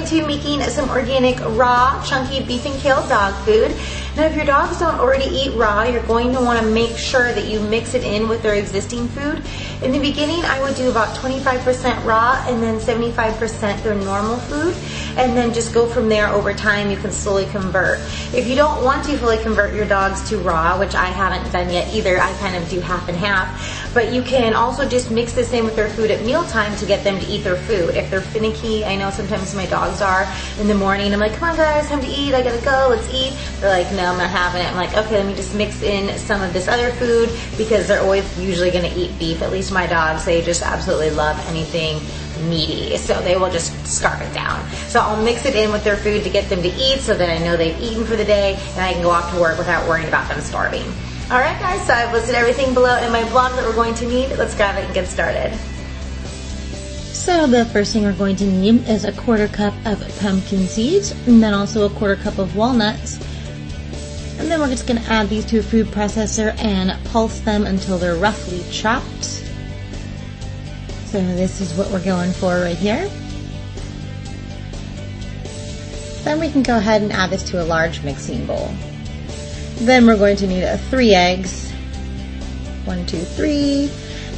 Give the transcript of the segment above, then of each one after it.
going to be making some organic raw chunky beef and kale dog food. Now if your dogs don't already eat raw, you're going to want to make sure that you mix it in with their existing food. In the beginning, I would do about 25% raw and then 75% their normal food, and then just go from there. Over time you can slowly convert. If you don't want to fully convert your dogs to raw, which I haven't done yet either, I kind of do half and half, but you can also just mix this in with their food at mealtime to get them to eat their food. If they're finicky, I know sometimes my dogs are, in the morning I'm like, come on guys, time to eat, I gotta go, let's eat. They're like, no, I'm not having it. I'm like, okay, let me just mix in some of this other food, because they're always usually gonna eat beef. At least my dogs, they just absolutely love anything meaty, so they will just scarf it down. So I'll mix it in with their food to get them to eat, so that I know they've eaten for the day and I can go off to work without worrying about them starving. All right guys, so I've listed everything below in my blog that we're going to need. Let's grab it and get started. So the first thing we're going to need is a 1/4 cup of pumpkin seeds, and then also a 1/4 cup of walnuts. And then we're just going to add these to a food processor and pulse them until they're roughly chopped. So this is what we're going for right here. Then we can go ahead and add this to a large mixing bowl. Then we're going to need 3 eggs. 1, 2, 3.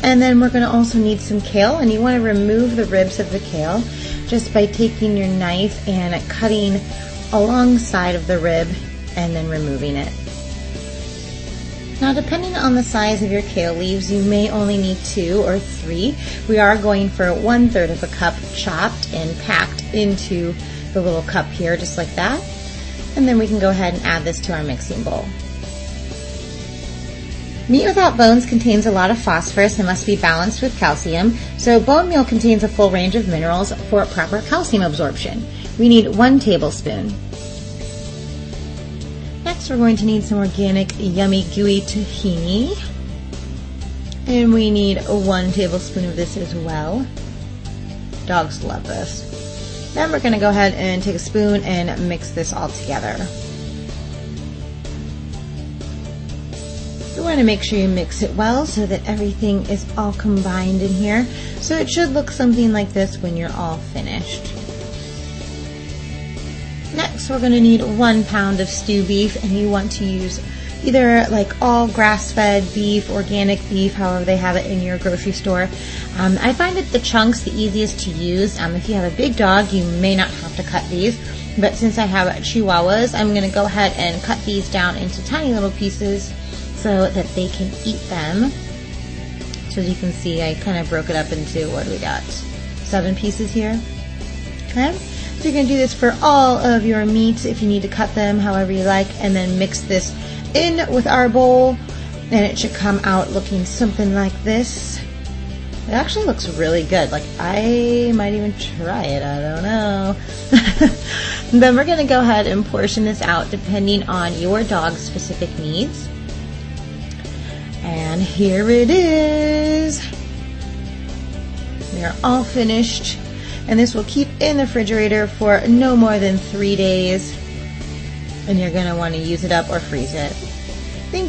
And then we're going to also need some kale, and you want to remove the ribs of the kale just by taking your knife and cutting alongside of the rib and then removing it. Now depending on the size of your kale leaves, you may only need 2 or 3. We are going for 1/3 of a cup chopped and packed into the little cup here, just like that. And then we can go ahead and add this to our mixing bowl. Meat without bones contains a lot of phosphorus and must be balanced with calcium, so bone meal contains a full range of minerals for proper calcium absorption. We need 1 tablespoon. Next, we're going to need some organic, yummy, gooey tahini. And we need 1 tablespoon of this as well. Dogs love this. Then we're going to go ahead and take a spoon and mix this all together. You want to make sure you mix it well so that everything is all combined in here. So it should look something like this when you're all finished. Next, we're going to need 1 pound of stew beef, and you want to use either like all grass-fed beef, organic beef, however they have it in your grocery store. I find that the chunks the easiest to use. If you have a big dog, you may not have to cut these, but since I have chihuahuas, I'm going to go ahead and cut these down into tiny little pieces so that they can eat them. So as you can see, I kind of broke it up into, what do we got, 7 pieces here. Okay, so you're going to do this for all of your meats if you need to cut them however you like, and then mix this in with our bowl, and it should come out looking something like this. It actually looks really good. Like, I might even try it, I don't know. Then we're going to go ahead and portion this out depending on your dog's specific needs. And here it is. We are all finished, and this will keep in the refrigerator for no more than 3 days, and you're going to want to use it up or freeze it.